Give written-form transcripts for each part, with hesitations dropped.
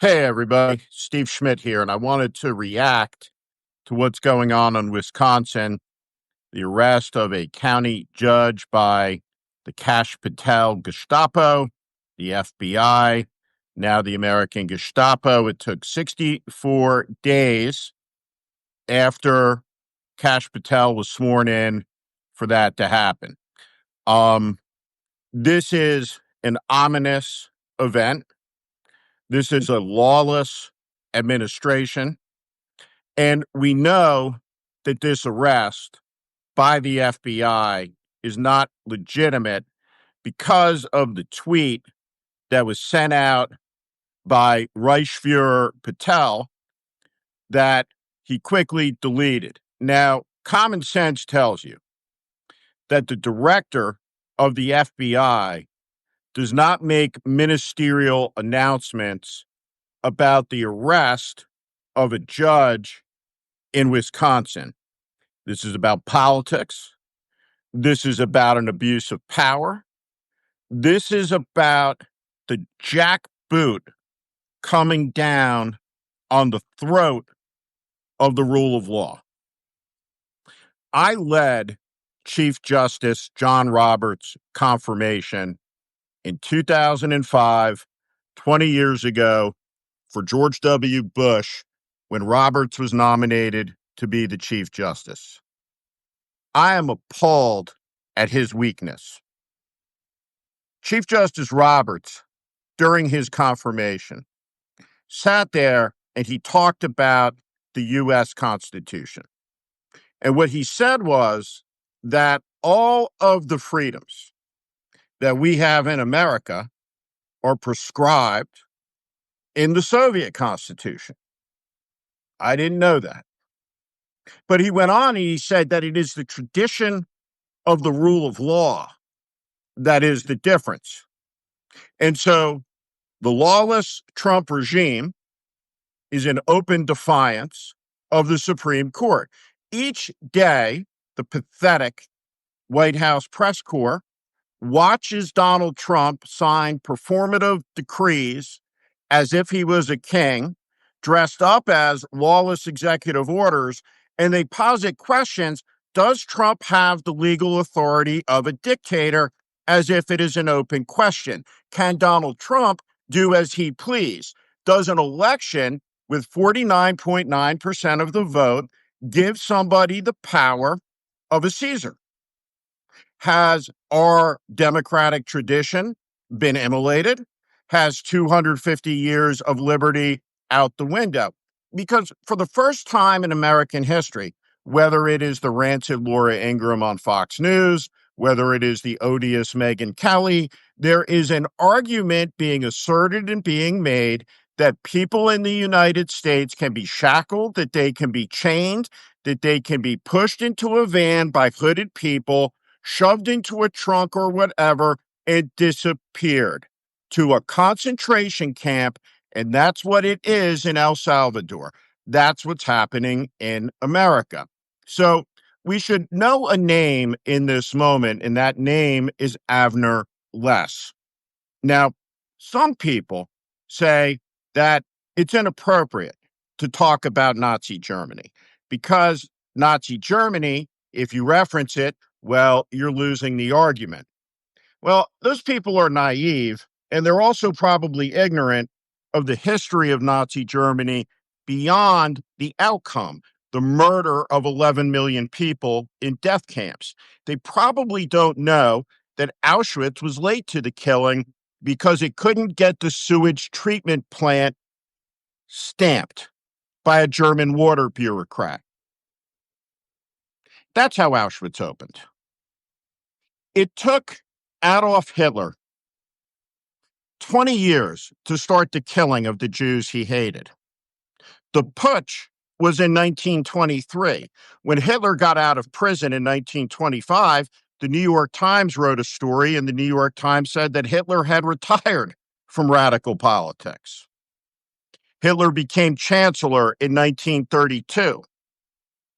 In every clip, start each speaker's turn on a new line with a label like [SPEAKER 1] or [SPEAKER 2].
[SPEAKER 1] Hey, everybody. Steve Schmidt here, and I wanted to react to what's going on in Wisconsin, the arrest of a county judge by the Kash Patel Gestapo, the FBI, now the American Gestapo. It took 64 days after Kash Patel was sworn in for that to happen. This is an ominous event. This is a lawless administration. And we know that this arrest by the FBI is not legitimate because of the tweet that was sent out by Reichsfuhrer Patel that he quickly deleted. Now, common sense tells you that the director of the FBI does not make ministerial announcements about the arrest of a judge in Wisconsin. This is about politics. This is about an abuse of power. This is about the jackboot coming down on the throat of the rule of law. I led Chief Justice John Roberts' confirmation in 2005, 20 years ago, for George W. Bush when Roberts was nominated to be the Chief Justice. I am appalled at his weakness. Chief Justice Roberts, during his confirmation, sat there and he talked about the U.S. Constitution. And what he said was that all of the freedoms that we have in America are prescribed in the Soviet Constitution. I didn't know that. But he went on and he said that it is the tradition of the rule of law that is the difference. And so the lawless Trump regime is in open defiance of the Supreme Court. Each day, the pathetic White House press corps watches Donald Trump sign performative decrees as if he was a king, dressed up as lawless executive orders, and they posit questions. Does Trump have the legal authority of a dictator, as if it is an open question? Can Donald Trump do as he please? Does an election with 49.9% of the vote give somebody the power of a Caesar? Has our democratic tradition been immolated? Has 250 years of liberty out the window? Because for the first time in American history, whether it is the rancid Laura Ingraham on Fox News, whether it is the odious Megyn Kelly, there is an argument being asserted and being made that people in the United States can be shackled, that they can be chained, that they can be pushed into a van by hooded people, shoved into a trunk or whatever, and disappeared to a concentration camp. And that's what it is in El Salvador. That's what's happening in America. So we should know a name in this moment, and that name is Avner Less. Now, some people say that it's inappropriate to talk about Nazi Germany because Nazi Germany, if you reference it, well, you're losing the argument. Well, those people are naive, and they're also probably ignorant of the history of Nazi Germany beyond the outcome, the murder of 11 million people in death camps. They probably don't know that Auschwitz was late to the killing because it couldn't get the sewage treatment plant stamped by a German water bureaucrat. That's how Auschwitz opened. It took Adolf Hitler 20 years to start the killing of the Jews he hated. The putsch was in 1923. When Hitler got out of prison in 1925, the New York Times wrote a story, and the New York Times said that Hitler had retired from radical politics. Hitler became chancellor in 1932.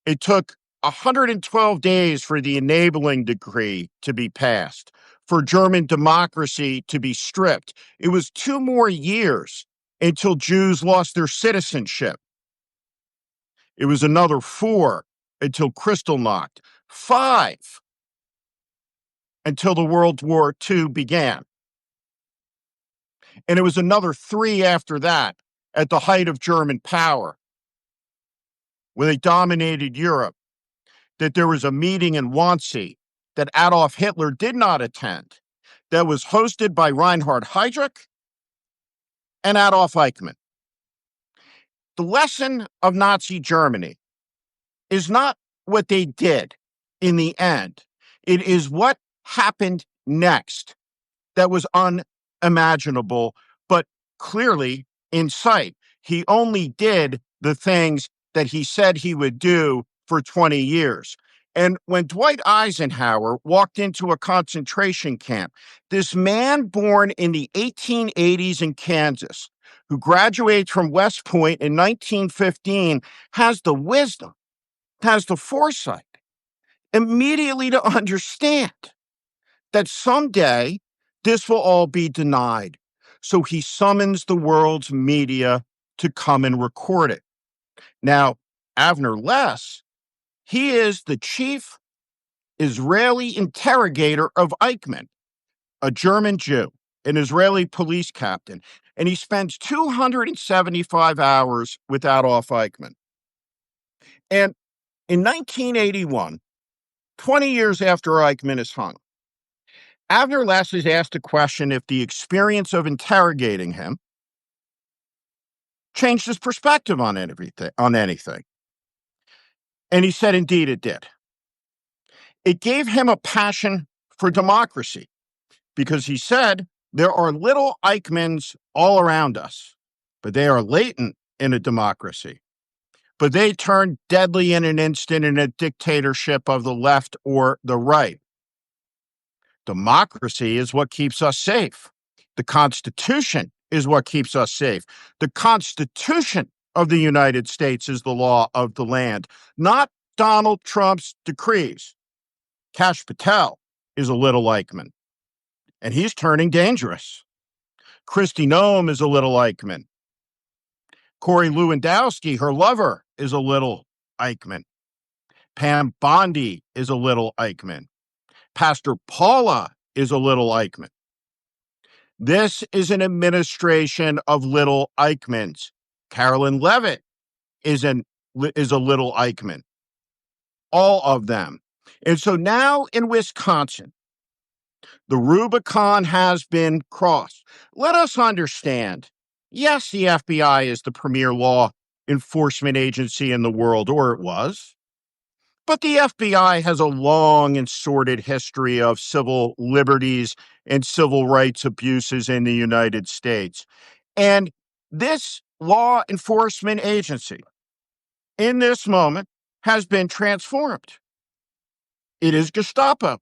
[SPEAKER 1] It took 112 days for the enabling decree to be passed, for German democracy to be stripped. It was 2 more years until Jews lost their citizenship. It was another 4 until Kristallnacht. 5 until the World War II began. And it was another 3 after that, at the height of German power, when they dominated Europe, that there was a meeting in Wannsee that Adolf Hitler did not attend, that was hosted by Reinhard Heydrich and Adolf Eichmann. The lesson of Nazi Germany is not what they did in the end. It is what happened next that was unimaginable, but clearly in sight. He only did the things that he said he would do for 20 years. And when Dwight Eisenhower walked into a concentration camp, this man born in the 1880s in Kansas, who graduates from West Point in 1915, has the wisdom, has the foresight immediately to understand that someday this will all be denied. So he summons the world's media to come and record it. Now, Avner Less, he is the chief Israeli interrogator of Eichmann, a German Jew, an Israeli police captain, and he spends 275 hours with Adolf Eichmann. And in 1981, 20 years after Eichmann is hung, Avner Less is asked a question if the experience of interrogating him changed his perspective on anything. And he said, indeed, it did. It gave him a passion for democracy because he said there are little Eichmanns all around us, but they are latent in a democracy. But they turn deadly in an instant in a dictatorship of the left or the right. Democracy is what keeps us safe. The Constitution is what keeps us safe. The Constitution of the United States is the law of the land, not Donald Trump's decrees. Kash Patel is a little Eichmann, and he's turning dangerous. Kristi Noem is a little Eichmann. Corey Lewandowski, her lover, is a little Eichmann. Pam Bondi is a little Eichmann. Pastor Paula is a little Eichmann. This is an administration of little Eichmanns. Carolyn Levitt is a little Eichmann. All of them. And so now in Wisconsin, the Rubicon has been crossed. Let us understand, yes, the FBI is the premier law enforcement agency in the world, or it was. But the FBI has a long and sordid history of civil liberties and civil rights abuses in the United States. And this law enforcement agency, in this moment, has been transformed. It is Gestapo.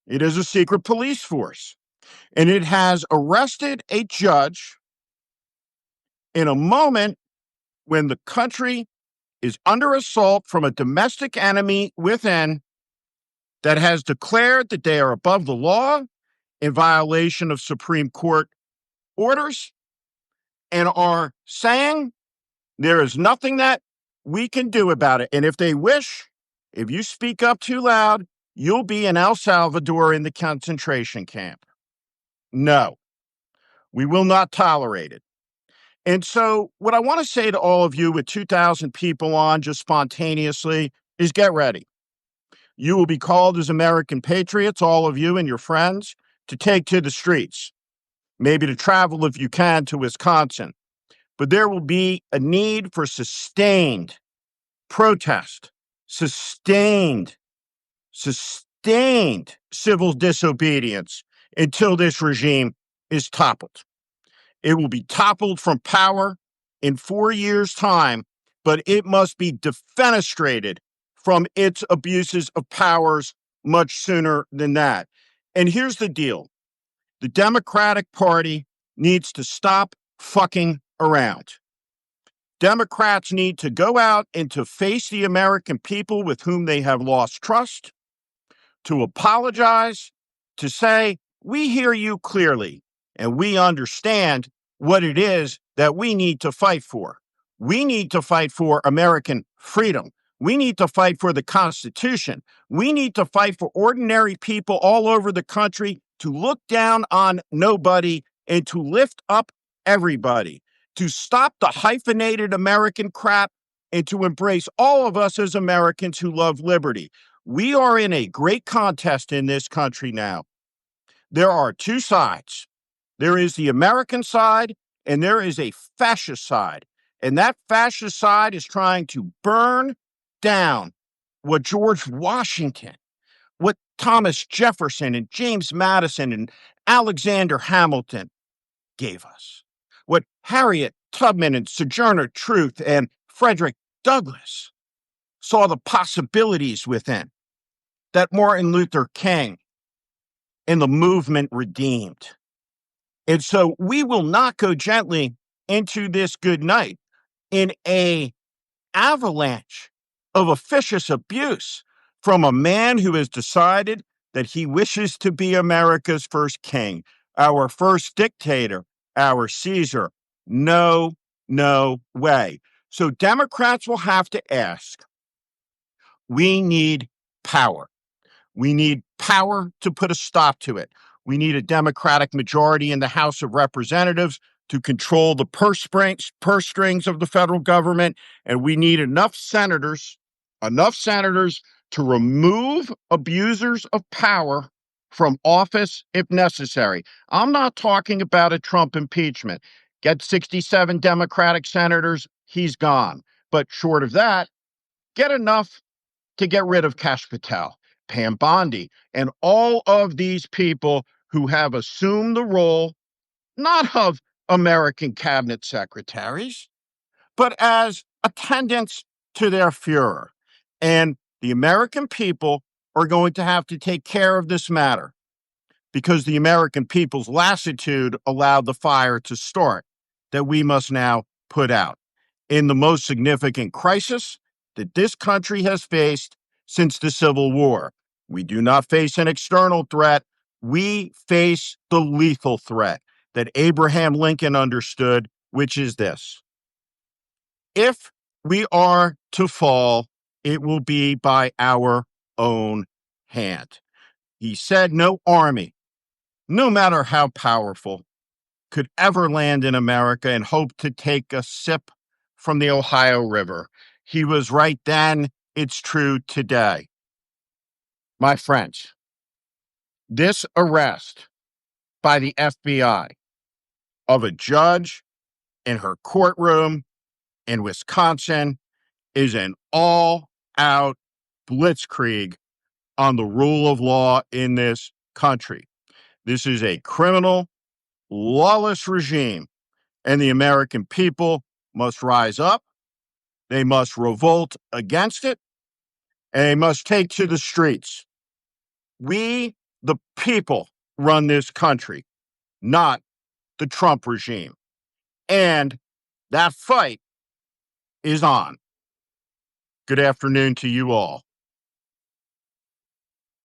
[SPEAKER 1] It is a secret police force. And it has arrested a judge in a moment when the country is under assault from a domestic enemy within that has declared that they are above the law in violation of Supreme Court orders and are saying there is nothing that we can do about it. And if they wish, if you speak up too loud, you'll be in El Salvador in the concentration camp. No, we will not tolerate it. And so what I want to say to all of you with 2,000 people on just spontaneously is get ready. You will be called as American patriots, all of you and your friends, to take to the streets, maybe to travel if you can to Wisconsin. But there will be a need for sustained protest, sustained civil disobedience until this regime is toppled. It will be toppled from power in 4 years' time, but it must be defenestrated from its abuses of powers much sooner than that. And here's the deal. The Democratic Party needs to stop fucking around. Democrats need to go out and to face the American people with whom they have lost trust, to apologize, to say, we hear you clearly, and we understand what it is that we need to fight for. We need to fight for American freedom. We need to fight for the Constitution. We need to fight for ordinary people all over the country to look down on nobody and to lift up everybody, to stop the hyphenated American crap and to embrace all of us as Americans who love liberty. We are in a great contest in this country now. There are two sides. There is the American side and there is a fascist side. And that fascist side is trying to burn down what George Washington, what Thomas Jefferson and James Madison and Alexander Hamilton gave us, what Harriet Tubman and Sojourner Truth and Frederick Douglass saw the possibilities within, that Martin Luther King and the movement redeemed. And so we will not go gently into this good night in a avalanche of officious abuse from a man who has decided that he wishes to be America's first king, our first dictator, our Caesar. No, no way. So Democrats will have to ask, we need power. We need power to put a stop to it. We need a Democratic majority in the House of Representatives to control the purse strings of the federal government. And we need enough senators to remove abusers of power from office if necessary. I'm not talking about a Trump impeachment. Get 67 Democratic senators, he's gone. But short of that, get enough to get rid of Kash Patel, Pam Bondi, and all of these people who have assumed the role not of American cabinet secretaries, but as attendants to their Fuhrer. And the American people are going to have to take care of this matter because the American people's lassitude allowed the fire to start that we must now put out in the most significant crisis that this country has faced since the Civil War. We do not face an external threat. We face the lethal threat that Abraham Lincoln understood, which is this: if we are to fall, it will be by our own hand. He said no army, no matter how powerful, could ever land in America and hope to take a sip from the Ohio River. He was right then. It's true today. My friends, this arrest by the FBI of a judge in her courtroom in Wisconsin is an all-out blitzkrieg on the rule of law in this country. This is a criminal, lawless regime, and the American people must rise up. They must revolt against it, and they must take to the streets. We, the people, run this country, not the Trump regime. And that fight is on. Good afternoon to you all.